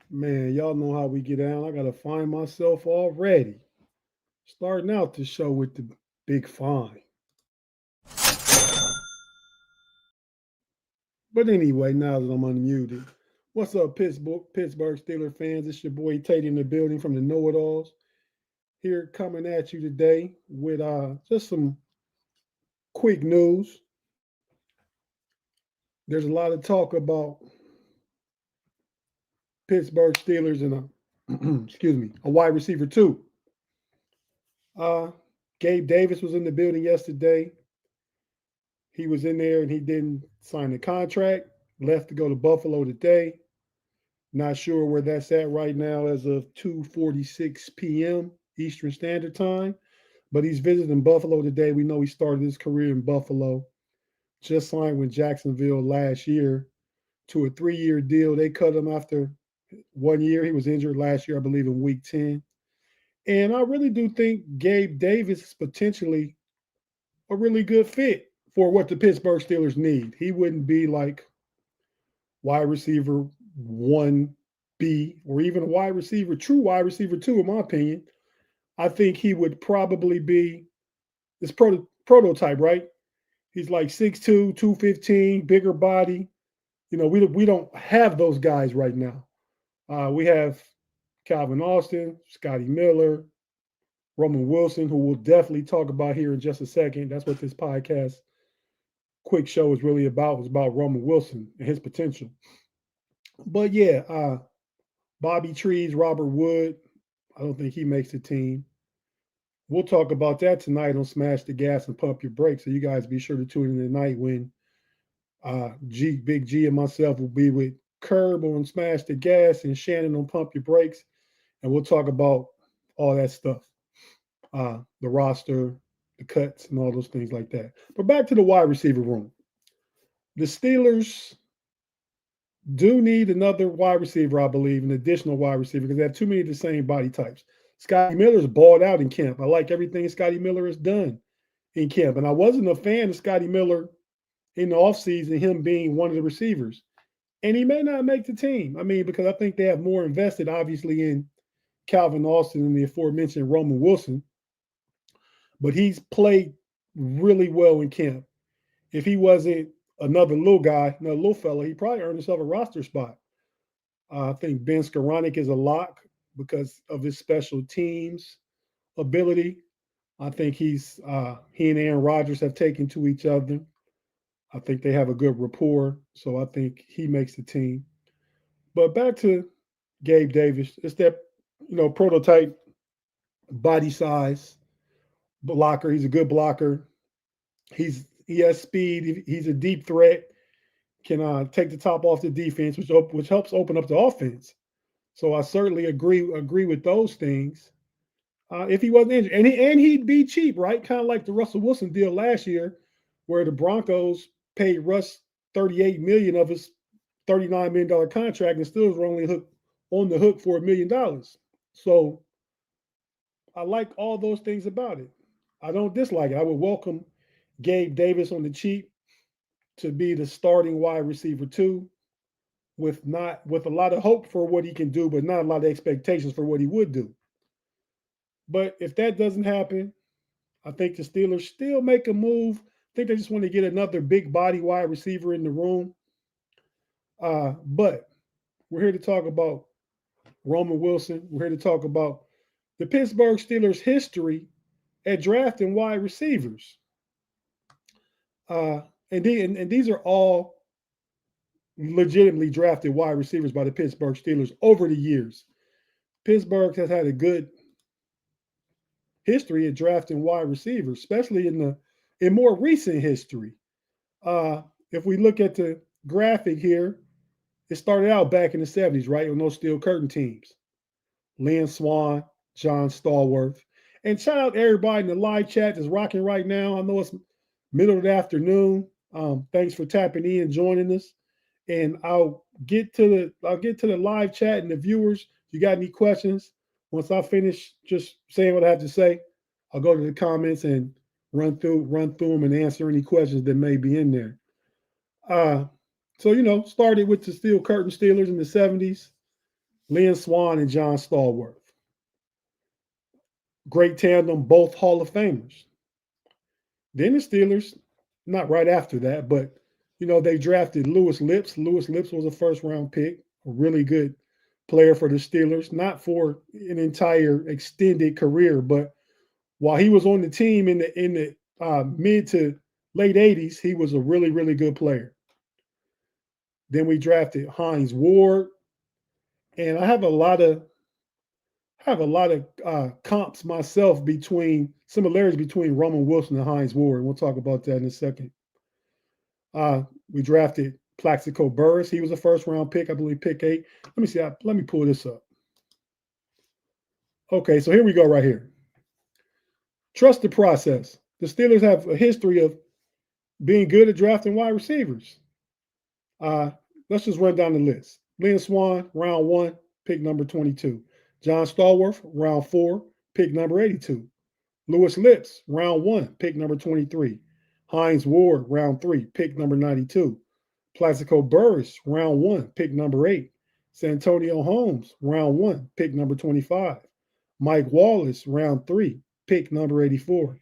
Man, y'all know how we get down. I gotta find myself already. Starting out the show with the big find. But anyway, now that I'm unmuted, what's up, Pittsburgh Steelers fans? It's your boy Tate in the building from the Know It Alls. Here coming at you today with just some quick news. There's a lot of talk about Pittsburgh Steelers and a excuse me, a wide receiver too. Uh, Gabe Davis was in the building yesterday. He was in there and he didn't sign the contract. Left to go to Buffalo today. Not sure where that's at right now as of 2:46 p.m. Eastern Standard Time. But he's visiting Buffalo today. We know he started his career in Buffalo. Just signed with Jacksonville last year to a 3-year deal. They cut him after 1 year. He was injured last year, I believe, in week 10. And I really do think Gabe Davis is potentially a really good fit for what the Pittsburgh Steelers need. He wouldn't be like wide receiver 1B or even a true wide receiver 2, in my opinion. I think he would probably be this prototype, right? He's like 6'2, 215, bigger body. We don't have those guys right now. We have Calvin Austin, Scotty Miller, Roman Wilson, who we'll definitely talk about here in just a second. That's what this podcast quick show is really about. It's about Roman Wilson and his potential. But yeah, Bobby Trees, Robert Wood, I don't think he makes the team. We'll talk about that tonight on Smash the Gas and Pump Your Brakes. So you guys be sure to tune in tonight when Big G and myself will be with Curb on Smash the Gas and Shannon on Pump Your Brakes. And we'll talk about all that stuff. The roster, the cuts, and all those things like that. But back to the wide receiver room. The Steelers do need another wide receiver, I believe, an additional wide receiver, because they have too many of the same body types. Scotty Miller's balled out in camp. I like everything Scotty Miller has done in camp. And I wasn't a fan of Scotty Miller in the offseason, him being one of the receivers. And he may not make the team. I mean, because I think they have more invested, obviously, in Calvin Austin and the aforementioned Roman Wilson. But he's played really well in camp. If he wasn't another little guy, another little fella, he probably earned himself a roster spot. I think Ben Skoranek is a lock because of his special teams ability. I think he and Aaron Rodgers have taken to each other. I think they have a good rapport, so I think he makes the team. But back to Gabe Davis, it's that prototype body size blocker. He's a good blocker. He has speed. He's a deep threat. Can take the top off the defense, which helps open up the offense. So I certainly agree with those things. If he wasn't injured, and he'd be cheap, right? Kind of like the Russell Wilson deal last year, where the Broncos paid Russ $38 million of his $39 million contract, and still were only on the hook for $1 million. So I like all those things about it. I don't dislike it. I would welcome Gabe Davis on the cheap to be the starting wide receiver too, with a lot of hope for what he can do, but not a lot of expectations for what he would do. But if that doesn't happen, I think the Steelers still make a move. I think they just want to get another big body wide receiver in the room. But we're here to talk about Roman Wilson. We're here to talk about the Pittsburgh Steelers' history at drafting wide receivers. And these are all legitimately drafted wide receivers by the Pittsburgh Steelers over the years. Pittsburgh has had a good history at drafting wide receivers, especially in more recent history. If we look at the graphic here, it started out back in the 70s, right, with no steel curtain teams. Lynn Swann, John Stallworth. And shout out to everybody in the live chat that's rocking right now. I know it's middle of the afternoon. Thanks for tapping in and joining us. And I'll get to the live chat and the viewers. If you got any questions, once I finish just saying what I have to say, I'll go to the comments and run through them and answer any questions that may be in there. So started with the steel curtain Steelers in the 70s. Swann and John Stallworth. Great tandem, both Hall of Famers. Then the Steelers, not right after that, but they drafted Lewis Lips. Lewis Lips was a first round pick, a really good player for the Steelers, not for an entire extended career, but while he was on the team in the mid to late '80s, he was a really, really good player. Then we drafted Hines Ward, and I have a lot of comps myself between similarities between Roman Wilson and Hines Ward. And we'll talk about that in a second. We drafted Plaxico Burris. He was a first round pick, I believe, pick 8. Let me see. Let me pull this up. Okay, so here we go right here. Trust the process. The Steelers have a history of being good at drafting wide receivers. Let's just run down the list. Swann, round 1, pick number 22. John Stallworth, round 4, pick number 82. Lewis Lips, round 1, pick number 23. Hines Ward, round 3, pick number 92. Plaxico Burris, round 1, pick number 8. Santonio Holmes, round 1, pick number 25. Mike Wallace, round 3, pick number 84.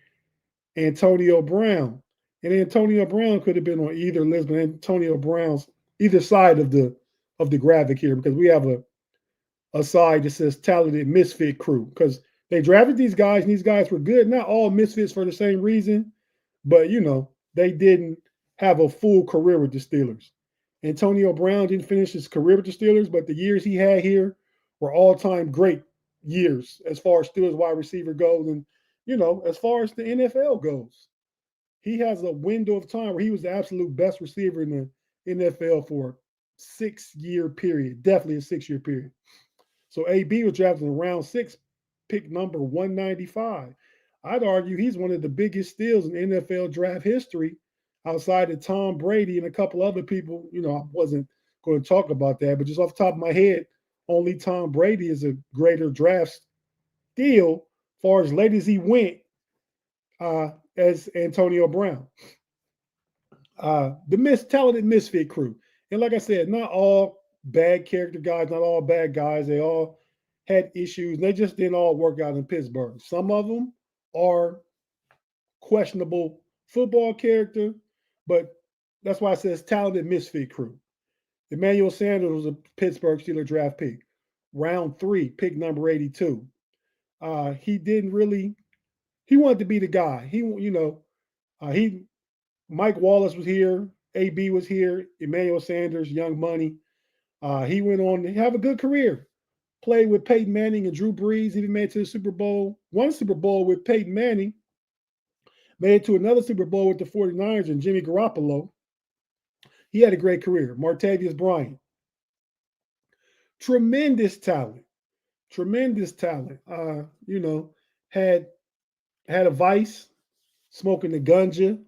Antonio Brown. And Antonio Brown could have been on either list, but Antonio Brown's either side of the graphic here, because we have a side that says talented misfit crew, because they drafted these guys and these guys were good. Not all misfits for the same reason, but they didn't have a full career with the Steelers. Antonio Brown didn't finish his career with the Steelers, but the years he had here were all-time great years as far as Steelers wide receiver goes, and as far as the NFL goes. He has a window of time where he was the absolute best receiver in the NFL for a 6-year period, definitely a 6-year period. So AB was drafted in round 6, pick number 195. I'd argue he's one of the biggest steals in NFL draft history, outside of Tom Brady and a couple other people. I wasn't going to talk about that, but just off the top of my head, only Tom Brady is a greater draft steal, far as late as he went, as Antonio Brown. The talented misfit crew. And like I said, not all bad character guys, not all bad guys. They all had issues. They just didn't all work out in Pittsburgh. Some of them are questionable football character, but that's why it says talented misfit crew. Emmanuel Sanders was a Pittsburgh Steelers draft pick. Round 3, pick number 82. He wanted to be the guy. Mike Wallace was here. AB was here. Emmanuel Sanders, Young Money. He went on to have a good career. Played with Peyton Manning and Drew Brees. Even made it to the Super Bowl. Won a Super Bowl with Peyton Manning. Made it to another Super Bowl with the 49ers and Jimmy Garoppolo. He had a great career. Martavius Bryant. Tremendous talent. Had a vice. Smoking the ganja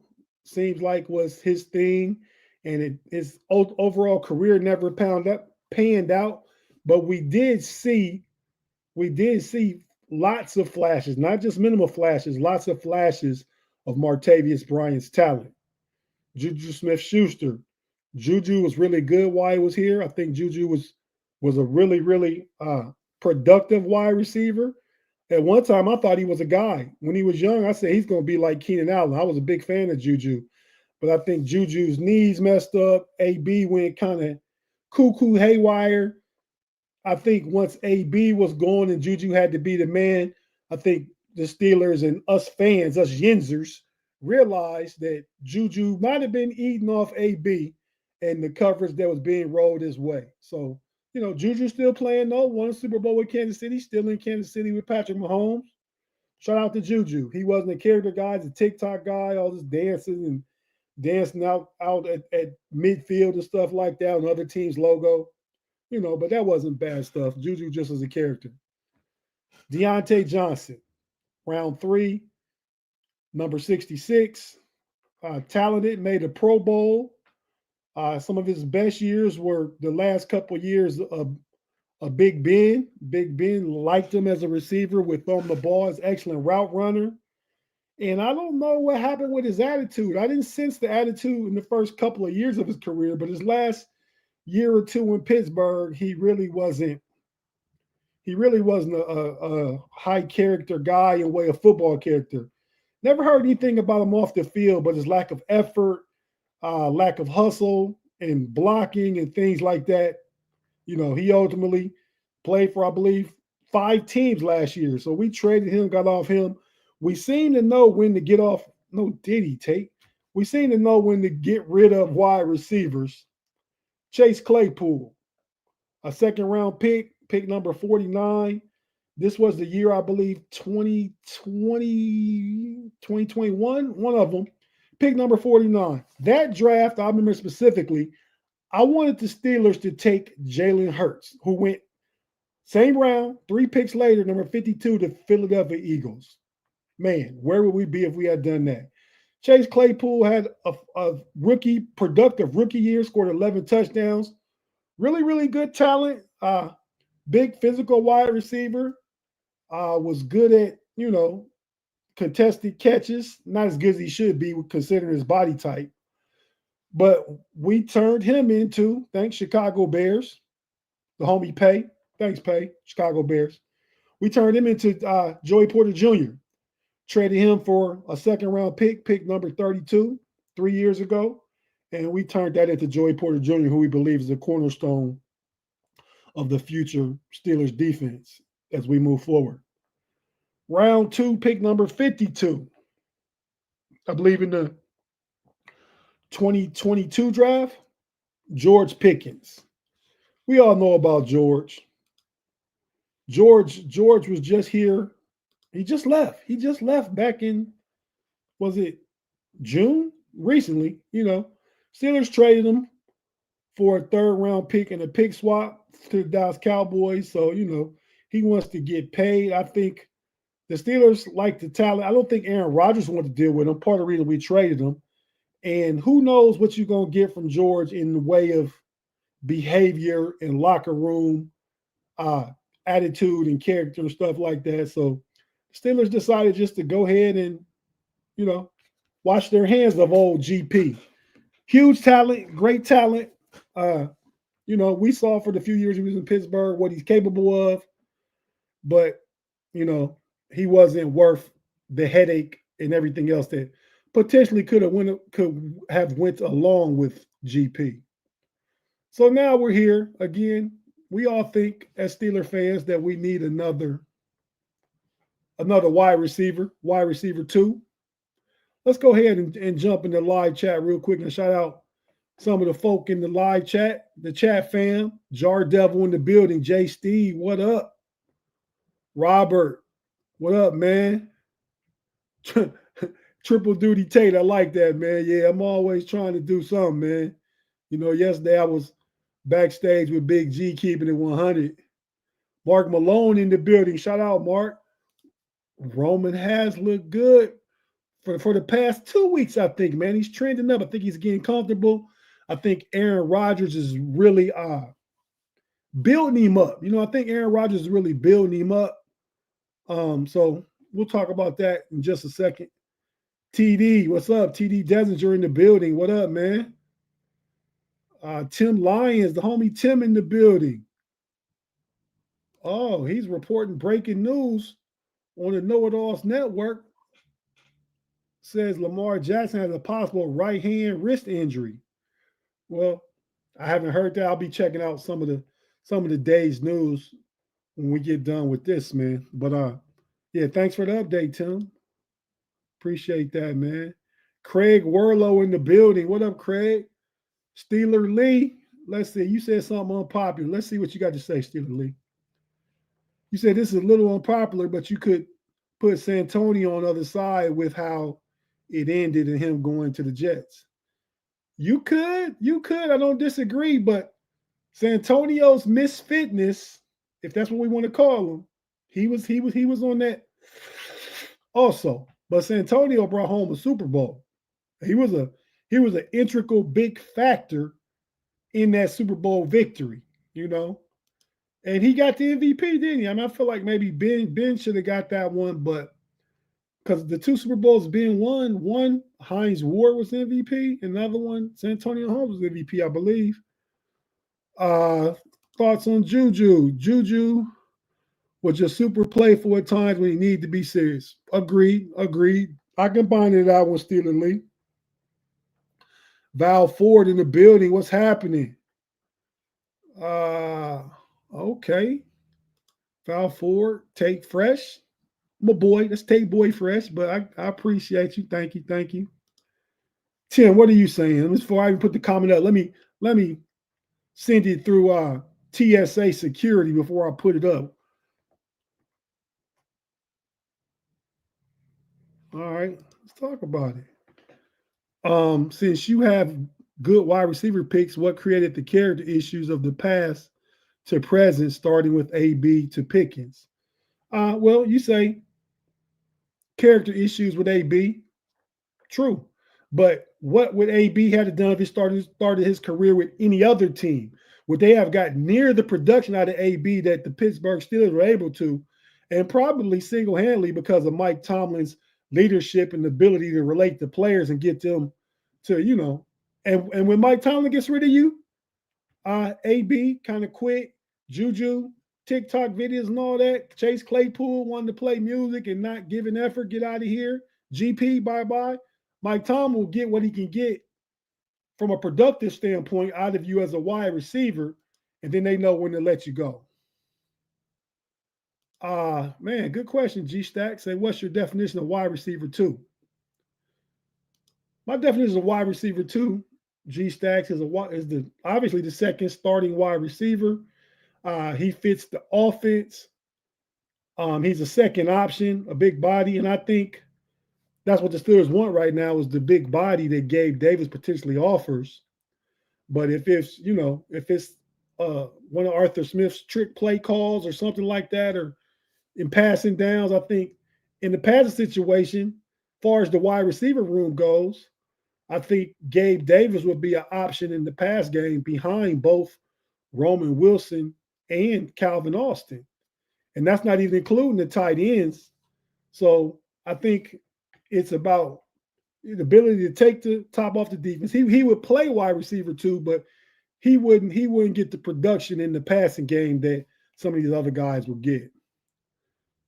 seems like was his thing, and his overall career never panned out. But we did see lots of flashes, not just minimal flashes, lots of flashes of Martavius Bryant's talent. Juju Smith-Schuster. Juju was really good while he was here. I think Juju was a really, really productive wide receiver. At one time, I thought he was a guy. When he was young, I said he's going to be like Keenan Allen. I was a big fan of Juju. But I think Juju's knees messed up. AB went kind of cuckoo haywire. I think once AB was gone and Juju had to be the man, I think the Steelers and us fans, us Yinzers, realized that Juju might have been eating off AB and the coverage that was being rolled his way. So, Juju's still playing though. Won a Super Bowl with Kansas City, still in Kansas City with Patrick Mahomes. Shout out to Juju. He wasn't a character guy, he's a TikTok guy, all this dancing out at midfield and stuff like that on other teams' logo. But that wasn't bad stuff. Juju just as a character. Deontay Johnson, round 3, number 66. Talented, made a Pro Bowl. Some of his best years were the last couple of years of Big Ben. Big Ben liked him as a receiver with throwing the ball, as excellent route runner. And I don't know what happened with his attitude. I didn't sense the attitude in the first couple of years of his career, but his last year or two in Pittsburgh, he really wasn't He really wasn't a high character guy in way of football character. Never heard anything about him off the field, but his lack of effort, lack of hustle and blocking and things like that. He ultimately played for, I believe, 5 teams last year. So we traded him, got off him. We seem to know when to get off. No, did he, Tate? We seem to know when to get rid of wide receivers. Chase Claypool, a second round pick number 49. This was the year, I believe, 2020, 2021, one of them. Pick number 49. That draft, I remember specifically, I wanted the Steelers to take Jalen Hurts, who went same round, 3 picks later, number 52 to Philadelphia Eagles. Man, where would we be if we had done that? Chase Claypool had a productive rookie year, scored 11 touchdowns. Really, really good talent. Big physical wide receiver. Was good at, contested catches. Not as good as he should be considering his body type. But we turned him into, thanks Chicago Bears, the homie Pay. Thanks, Pay, Chicago Bears. We turned him into Joey Porter Jr., traded him for a second round pick number 32, 3 years ago. And we turned that into Joey Porter Jr., who we believe is the cornerstone of the future Steelers defense as we move forward. Round 2, pick number 52. I believe in the 2022 draft, George Pickens. We all know about George. George was just here. He just left. He just left back in, was it June? Recently, Steelers traded him for a third round pick and a pick swap to the Dallas Cowboys. So, he wants to get paid. I think the Steelers like the talent. I don't think Aaron Rodgers wanted to deal with him. Part of the reason we traded him. And who knows what you're going to get from George in the way of behavior and locker room attitude and character and stuff like that. So Steelers decided just to go ahead and, wash their hands of old GP. Huge talent, great talent. We saw for the few years he was in Pittsburgh what he's capable of, but he wasn't worth the headache and everything else that potentially could have went along with GP. So now we're here again. We all think as Steeler fans that we need another wide receiver 2. Let's go ahead and jump in the live chat real quick and shout out some of the folk in the live chat, the chat fam. Jar Devil in the building. J. Steve, what up? Robert, what up, man? Triple duty Tate, I like that, man. Yeah, I'm always trying to do something, man. Yesterday I was backstage with Big G keeping it 100. Mark Malone in the building. Shout out, Mark. Roman has looked good for the past 2 weeks, I think, man. He's trending up. I think he's getting comfortable. I think Aaron Rodgers is really building him up. I think Aaron Rodgers is really building him up. So we'll talk about that in just a second. TD, what's up? TD Desinger in the building. What up, man? Tim Lyons, the homie Tim in the building. Oh, he's reporting breaking news on the Know It Alls Network. Says Lamar Jackson has a possible right hand wrist injury. Well, I haven't heard that. I'll be checking out some of the day's news when we get done with this, man. But yeah, thanks for the update, Tim. Appreciate that, man. Craig Werlow in the building. What up, Craig? Steeler Lee. Let's see. You said something unpopular. Let's see what you got to say, Steeler Lee. You said this is a little unpopular, but you could put Santonio on the other side with how it ended and him going to the Jets. You could. I don't disagree, but Santonio's misfitness, if that's what we want to call him, he was on that also. But Santonio brought home a Super Bowl. He was an integral big factor in that Super Bowl victory, And he got the MVP, didn't he? I mean, I feel like maybe Ben should have got that one, but because the 2 Super Bowls Ben won, one Hines Ward was MVP, another one Santonio Holmes was MVP, I believe. Thoughts on Juju? Juju was just super playful at times when he needed to be serious. Agreed, agreed. I can bind it out with Steeler Lee. Val Ford in the building. What's happening? Uh, okay. Val Ford, Tate Fresh. My boy, that's Tate Boy Fresh, but I appreciate you. Thank you, thank you. Tim, what are you saying? Before I even put the comment up, let me send it through TSA security before I put it up. All right, let's talk about it. Since you have good wide receiver picks, what created the character issues of the past to present, starting with AB to Pickens? Well, you say character issues with AB. True. But what would AB have done if he started his career with any other team? Would they have got near the production out of AB that the Pittsburgh Steelers were able to? And probably single-handedly because of Mike Tomlin's leadership and ability to relate to players and get them to, and when Mike Tomlin gets rid of you, AB kind of quit. Juju, TikTok videos and all that. Chase Claypool wanted to play music and not give an effort. Get out of here. GP, bye-bye. Mike Tomlin will get what he can get from a productive standpoint out of you as a wide receiver, and then they know when to let you go. Man, good question, G-Stack. Say, what's your definition of wide receiver two? My definition of wide receiver two, G-Stacks, is obviously the second starting wide receiver. He fits the offense. He's a second option, a big body, and I think that's what the Steelers want right now is the big body that Gabe Davis potentially offers. But if it's one of Arthur Smith's trick play calls or something like that, or in passing downs, I think in the passing situation, as far as the wide receiver room goes, I think Gabe Davis would be an option in the pass game behind both Roman Wilson and Calvin Austin. And that's not even including the tight ends. So I think it's about the ability to take the top off the defense. He would play wide receiver too, but he wouldn't get the production in the passing game that some of these other guys will get.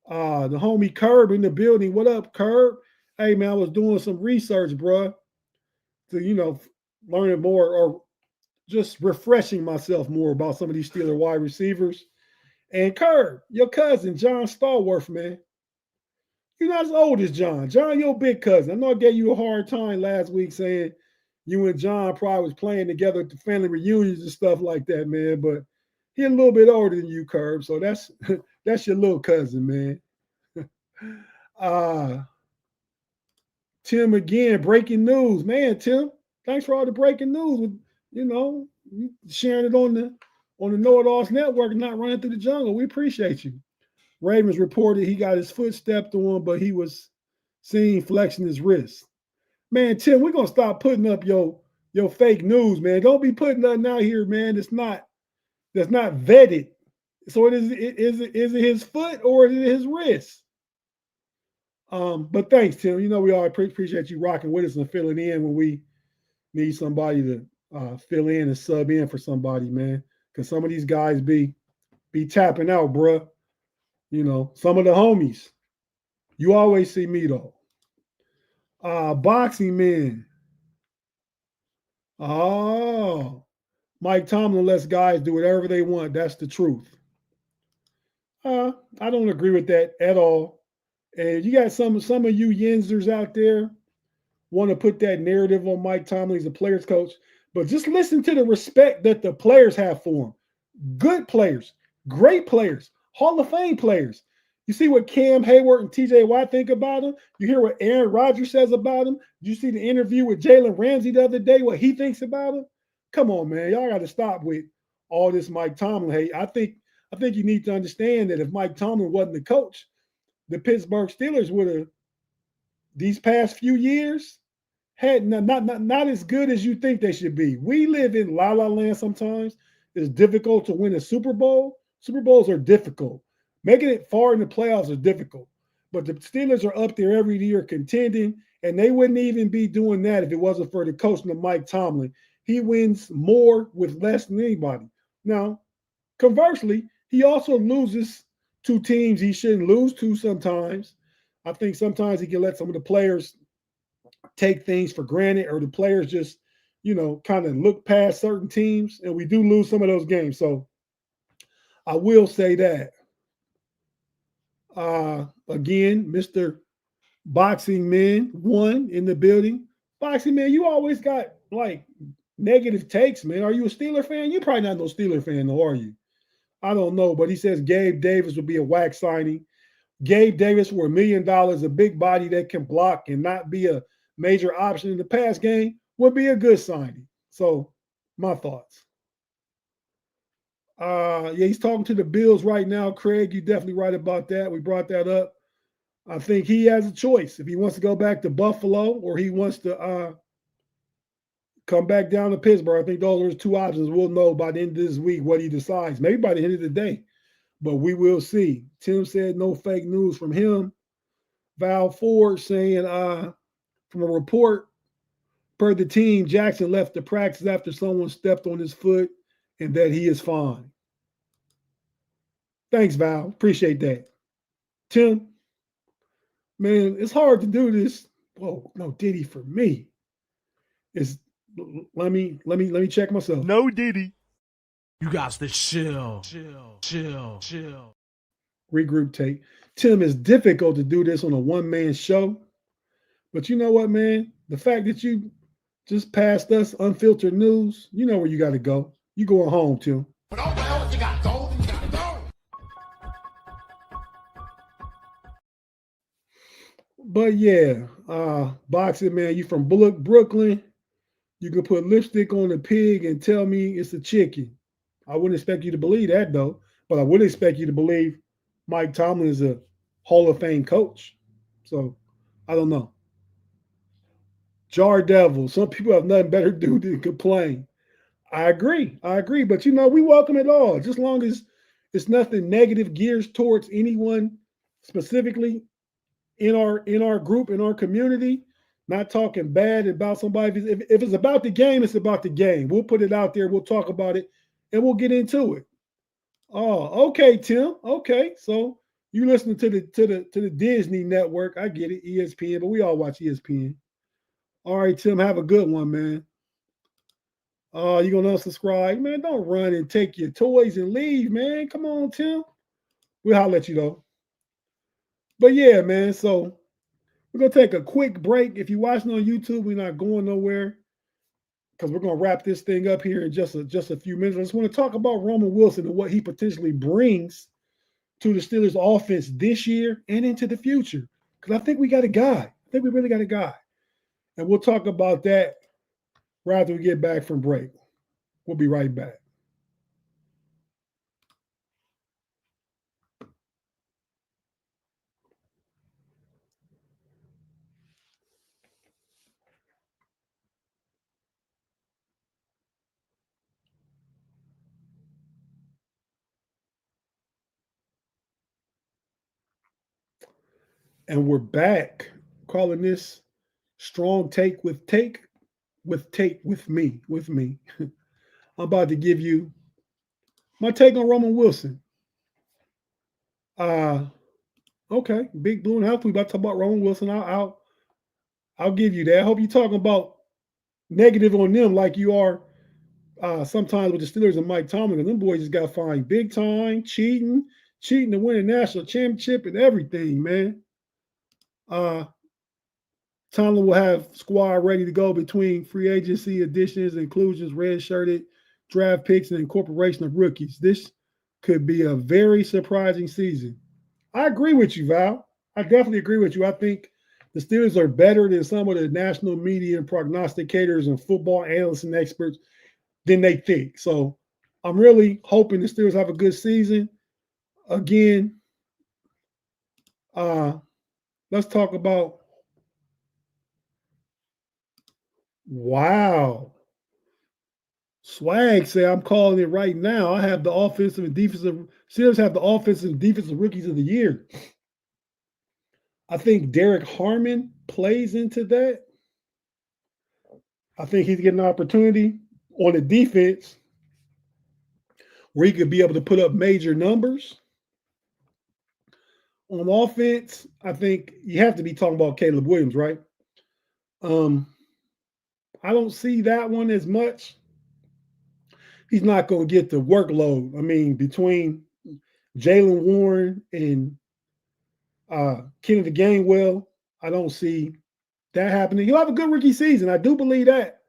The homie Curb in the building. What up, Curb? Hey man, I was doing some research, bro, to learning more or just refreshing myself more about some of these Steeler wide receivers. And Curb, your cousin John Stallworth, man. You're not as old as John. John, your big cousin. I know I gave you a hard time last week saying you and John probably was playing together at the family reunions and stuff like that, man. But he's a little bit older than you, Curb. So that's that's your little cousin, man. Tim again, breaking news. Man, Tim, thanks for all the breaking news with, sharing it on the Know It Alls Network and not running through the jungle. We appreciate you. Ravens reported he got his foot stepped on, but he was seen flexing his wrist. Man, Tim, we're gonna stop putting up your fake news, man. Don't be putting nothing out here, man. That's not vetted. So is it his foot or is it his wrist? But thanks, Tim. We all appreciate you rocking with us and filling in when we need somebody to fill in and sub in for somebody, man. Because some of these guys be tapping out, bruh. Some of the homies. You always see me though. Boxing man. Oh, Mike Tomlin lets guys do whatever they want. That's the truth. I don't agree with that at all. And you got some of you Yinzers out there want to put that narrative on Mike Tomlin. He's a players coach, but just listen to the respect that the players have for him. Good players, great players, Hall of Fame players. You see what Cam Hayward and TJ Watt think about him. You hear what Aaron Rodgers says about him. You see the interview with Jalen Ramsey the other day, what he thinks about him. Come on, man. Y'all got to stop with all this Mike Tomlin hate. I think you need to understand that if Mike Tomlin wasn't the coach, the Pittsburgh Steelers would have, these past few years, had not as good as you think they should be. We live in la la land sometimes. It's difficult to win a Super Bowl. Super Bowls are difficult. Making it far in the playoffs is difficult. But the Steelers are up there every year contending, and they wouldn't even be doing that if it wasn't for the coaching of Mike Tomlin. He wins more with less than anybody. Now, conversely, he also loses two teams he shouldn't lose to sometimes. I think sometimes he can let some of the players take things for granted, or the players just, kind of look past certain teams, and we do lose some of those games. So I will say that. Again, Mr. Boxing Man one in the building. Boxing Man, you always got like negative takes, man. Are you a Steeler fan? You're probably not no Steeler fan, though, are you? I don't know, but he says Gabe Davis would be a whack signing. Gabe Davis for $1 million, a big body that can block and not be a major option in the pass game, would be a good signing. So, my thoughts. Yeah, he's talking to the Bills right now. Craig, you're definitely right about that. We brought that up. I think he has a choice if he wants to go back to Buffalo or he wants to come back down to Pittsburgh. I think those are his two options. We'll know by the end of this week what he decides. Maybe by the end of the day, but we will see. Tim said no fake news from him. Val Ford saying from a report per the team, Jackson left the practice after someone stepped on his foot and that he is fine. Thanks, Val. Appreciate that. Tim, man, it's hard to do this. Whoa, no Diddy for me. It's let me check myself. No Diddy. You got to chill. Regroup Tate. Tim, it's difficult to do this on a one-man show. But you know what, man? The fact that you just passed us unfiltered news, you know where you got to go. You going home, Tim. But oh well, you got to go, you got to go. But yeah, boxing man, you from Brooklyn. You can put lipstick on a pig and tell me it's a chicken. I wouldn't expect you to believe that though, but I would expect you to believe Mike Tomlin is a Hall of Fame coach. So I don't know. Jar Devil. Some people have nothing better to do than complain. I agree. But we welcome it all. Just long as it's nothing negative gears towards anyone specifically in our group, in our community. Not talking bad about somebody. If it's about the game, it's about the game. We'll put it out there. We'll talk about it, and we'll get into it. Oh, okay, Tim. Okay, so you listening to the Disney network? I get it, ESPN, but we all watch ESPN. All right, Tim, have a good one, man. You gonna unsubscribe, man? Don't run and take your toys and leave, man. Come on, Tim. We'll holler at you though. But yeah, man. So we're gonna take a quick break. If you're watching on YouTube, we're not going nowhere because we're gonna wrap this thing up here in just a few minutes. I just want to talk about Roman Wilson and what he potentially brings to the Steelers offense this year and into the future. Because I think we got a guy. I think we really got a guy. And we'll talk about that right after we get back from break. We'll be right back. And we're back calling this Strong Take with Tate with me. I'm about to give you my take on Roman Wilson. Okay, Big Blue and Health. We about to talk about Roman Wilson. I'll give you that. I hope you're talking about negative on them like you are sometimes with the Steelers and Mike Tomlin. Because them boys just got fined big time, cheating to win a national championship and everything, man. Tomlin will have squad ready to go between free agency additions, inclusions, red-shirted draft picks, and incorporation of rookies. This could be a very surprising season. I agree with you, Val. I definitely agree with you. I think the Steelers are better than some of the national media and prognosticators and football analysts and experts than they think. So I'm really hoping the Steelers have a good season. Again, let's talk about wow. Swag say I'm calling it right now. I have the offensive and defensive. Steelers have the offensive and defensive rookies of the year. I think Derek Harmon plays into that. I think he's getting an opportunity on the defense where he could be able to put up major numbers. On offense, I think you have to be talking about Caleb Williams, right? Um, I don't see that one as much. He's not going to get the workload. I mean, between Jalen Warren and Kennedy Gainwell, I don't see that happening. He'll have a good rookie season. I do believe that.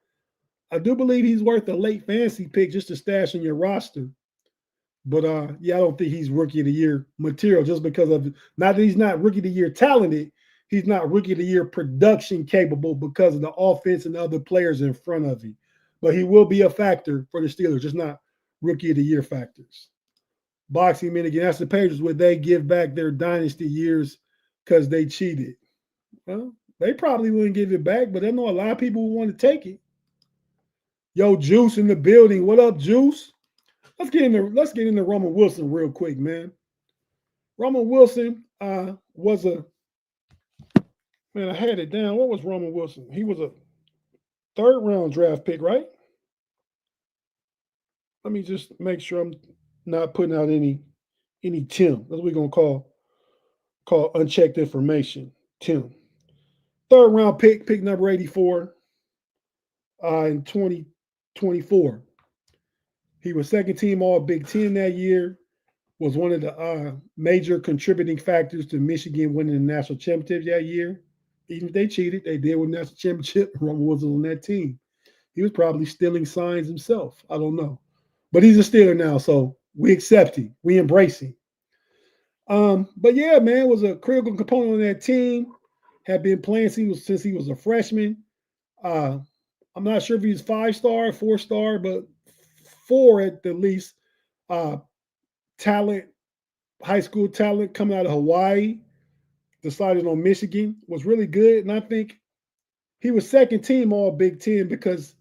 I do believe he's worth a late fantasy pick just to stash in your roster. But yeah, I don't think he's rookie of the year material just because of not that he's not rookie of the year talented, he's not rookie of the year production capable because of the offense and the other players in front of him. But he will be a factor for the Steelers, just not rookie of the year factors. Boxing men again, that's the Patriots. Would they give back their dynasty years because they cheated? Well, they probably wouldn't give it back, but I know a lot of people would want to take it. Yo, Juice in the building. What up, Juice? Let's get into Roman Wilson real quick, man. Roman Wilson was a man. I had it down. What was Roman Wilson? He was a 3rd round draft pick, right? Let me just make sure I'm not putting out any Tim. That's what we're gonna call unchecked information. Tim. 3rd round pick number 84 in 2024. He was 2nd team All Big Ten that year, was one of the major contributing factors to Michigan winning the national championship that year. Even if they cheated, they did win the national championship. Roman was on that team. He was probably stealing signs himself. I don't know. But he's a Steeler now, so we accept him. We embrace him. But yeah, man, was a critical component on that team. Had been playing since he was a freshman. I'm not sure if he's 5-star, 4-star, but 4 at the least. Talent, high school talent coming out of Hawaii, decided on Michigan, was really good. And I think he was 2nd team All Big Ten because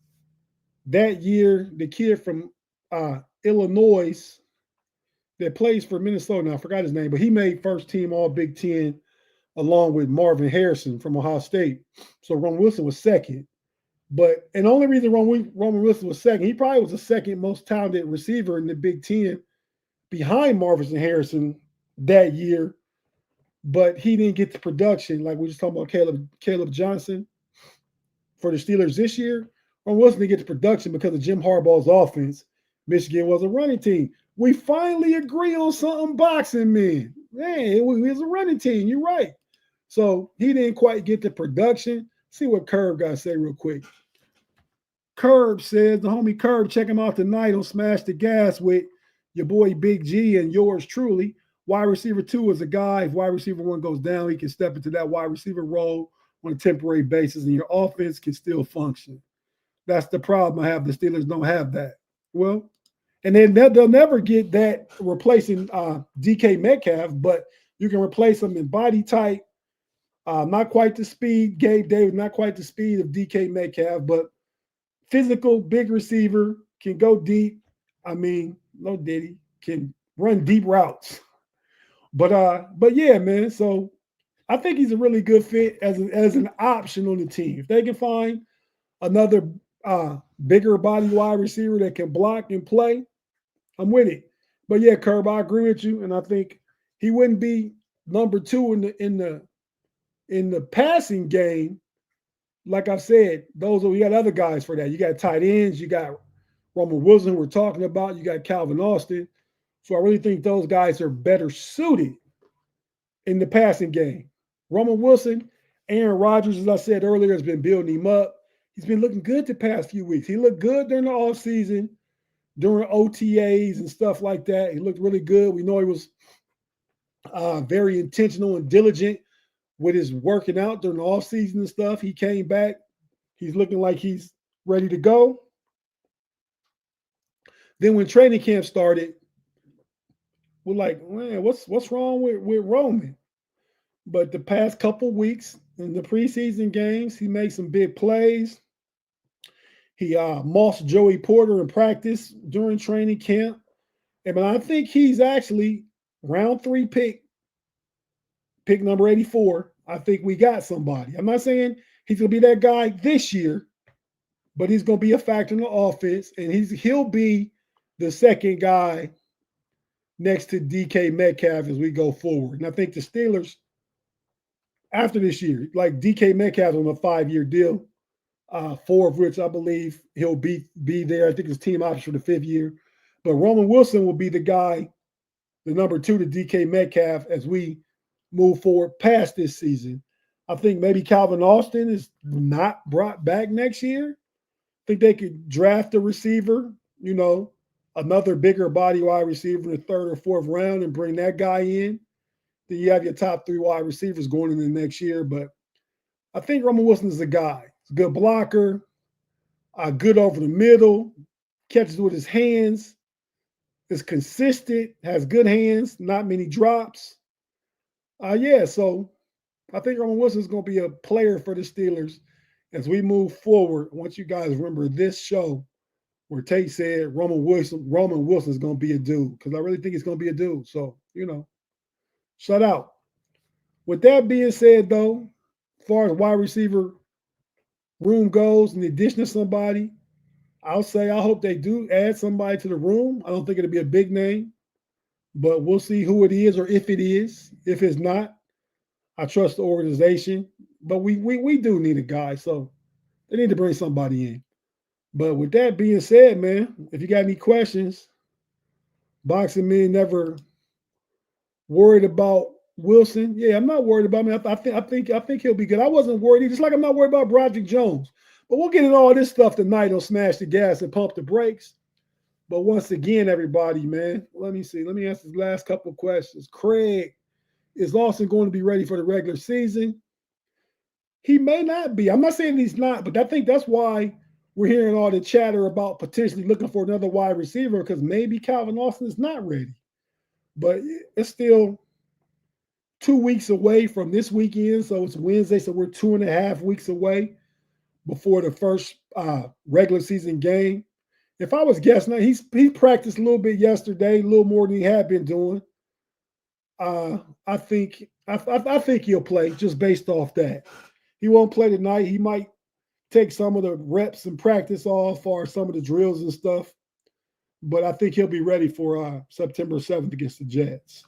that year, the kid from Illinois that plays for Minnesota, now I forgot his name, but he made 1st team All Big Ten along with Marvin Harrison from Ohio State. So Roman Wilson was 2nd. And the only reason Roman Wilson was 2nd, he probably was the 2nd most talented receiver in the Big Ten behind Marvin Harrison that year, but he didn't get the production like we just talking about Caleb Johnson for the Steelers this year. Roman Wilson didn't get the production because of Jim Harbaugh's offense. Michigan was a running team. We finally agree on something, boxing men. Man, it was a running team. You're right. So he didn't quite get the production. See what Curb got to say real quick. Curb says, the homie Curb, check him out tonight on Smash the Gas with your boy Big G and yours truly. Wide receiver 2 is a guy. If wide receiver 1 goes down, he can step into that wide receiver role on a temporary basis, and your offense can still function. That's the problem I have. The Steelers don't have that. Well, and then they'll never get that replacing DK Metcalf, but you can replace them in body type. Not quite the speed. Gabe Davis, not quite the speed of DK Metcalf, but physical, big receiver, can go deep. I mean, no Diddy, can run deep routes. But yeah, man. So I think he's a really good fit as an option on the team. If they can find another bigger body wide receiver that can block and play, I'm with it. But yeah, Curb, I agree with you, and I think he wouldn't be number 2 in the passing game. Like I said, we got other guys for that. You got tight ends, you got Roman Wilson, we're talking about, you got Calvin Austin. So I really think those guys are better suited in the passing game. Roman Wilson, Aaron Rodgers, as I said earlier, has been building him up. He's been looking good the past few weeks. He looked good during the offseason, during OTAs and stuff like that. He looked really good. We know he was very intentional and diligent with his working out during the offseason and stuff. He came back. He's looking like he's ready to go. Then when training camp started, we're like, man, what's wrong with Roman? But the past couple weeks in the preseason games, he made some big plays. He mossed Joey Porter in practice during training camp. And I think he's actually round 3 pick number 84. I think we got somebody. I'm not saying he's going to be that guy this year, but he's going to be a factor in the offense, and he'll be the second guy next to DK Metcalf as we go forward. And I think the Steelers, after this year, like DK Metcalf on a 5-year deal, 4 of which I believe he'll be there. I think it's team option for the 5th year. But Roman Wilson will be the guy, the number 2 to DK Metcalf as we move forward past this season. I think maybe Calvin Austin is not brought back next year. I think they could draft a receiver, another bigger body wide receiver in the 3rd or 4th round and bring that guy in. Then you have your top 3 wide receivers going into next year. But I think Roman Wilson is a guy. He's a good blocker, good over the middle, catches with his hands, is consistent, has good hands, not many drops. So I think Roman Wilson is going to be a player for the Steelers as we move forward. I want you guys to remember this show where Tate said Roman Wilson is going to be a dude, because I really think he's going to be a dude. So, shut out. With that being said, though, as far as wide receiver room goes, in addition to somebody, I'll say I hope they do add somebody to the room. I don't think it'll be a big name, but we'll see who it is or if it is. If it's not, I trust the organization. But we do need a guy, so they need to bring somebody in. But with that being said, man, if you got any questions, Boxing Man never worried about Wilson. Yeah, I'm not worried about him. I think he'll be good. I wasn't worried, just like I'm not worried about Broderick Jones. But we'll get into all this stuff tonight on Smash the Gas and Pump the Brakes. But once again, everybody, man, let me see. Let me answer the last couple of questions. Craig, is Austin going to be ready for the regular season? He may not be. I'm not saying he's not, but I think that's why we're hearing all the chatter about potentially looking for another wide receiver, because maybe Calvin Austin is not ready. But it's still 2 weeks away from this weekend. So it's Wednesday. So we're 2.5 weeks away before the first regular season game. If I was guessing, he practiced a little bit yesterday, a little more than he had been doing. I think he'll play just based off that. He won't play tonight. He might take some of the reps and practice off or some of the drills and stuff. But I think he'll be ready for September 7th against the Jets.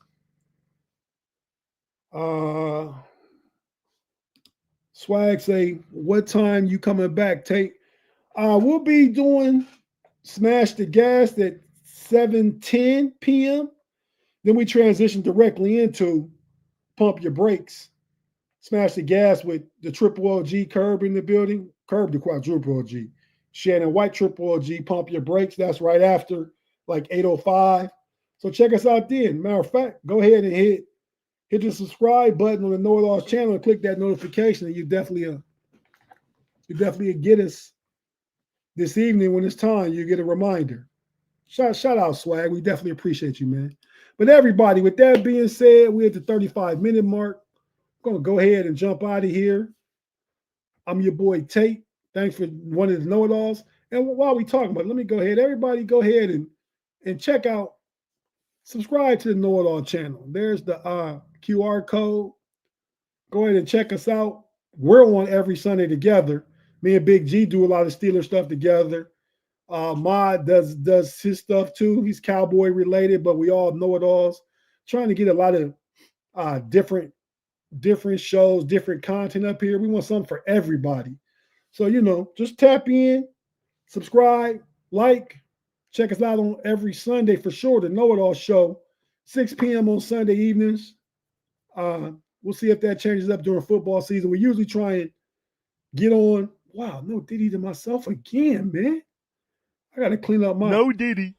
Swag say, what time you coming back, Tate? We'll be doing Smash the Gas at 7:10 p.m. Then we transition directly into Pump Your Brakes. Smash the Gas with the Triple OG Curb in the building. Curb the Quadruple OG. Shannon White Triple OG, Pump Your Brakes. That's right after, like 8:05. So check us out then. Matter of fact, go ahead and hit the subscribe button on the Know It All's channel and click that notification, and you definitely get us this evening when it's time. You get a reminder. Shout out, Swag. We definitely appreciate you, man. But everybody, with that being said, we're at the 35-minute mark. I'm going to go ahead and jump out of here. I'm your boy Tate. Thanks for one of the know-it-alls. And while we talking about it, let me go ahead. Everybody go ahead and check out, subscribe to the Know-It-All channel. There's the QR code. Go ahead and check us out. We're on every Sunday together. Me and Big G do a lot of Steeler stuff together. Mod does his stuff too. He's Cowboy related, but we all know-it-alls. Trying to get a lot of different shows, different content up here. We want something for everybody. So, just tap in, subscribe, like, check us out on every Sunday for sure. The Know It All Show, 6 p.m. on Sunday evenings. We'll see if that changes up during football season. We usually try and get on. Wow, no Diddy to myself again, man. I got to clean up my No Diddy.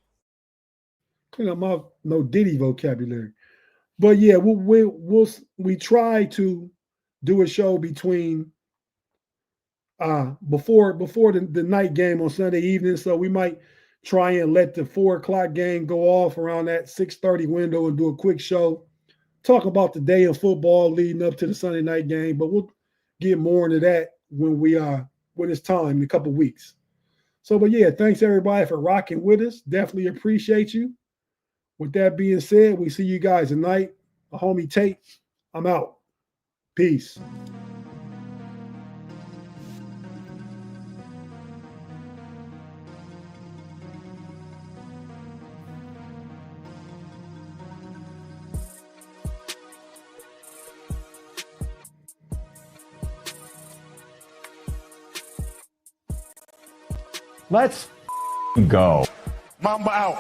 Clean up my no Diddy vocabulary. But yeah, we try to do a show between before the night game on Sunday evening. So we might try and let the 4:00 game go off around that 6:30 window and do a quick show. Talk about the day of football leading up to the Sunday night game, but we'll get more into that when it's time in a couple weeks. So, but yeah, thanks everybody for rocking with us. Definitely appreciate you. With that being said, we see you guys tonight. The homie Tate, I'm out. Peace. Let's go. Mamba out.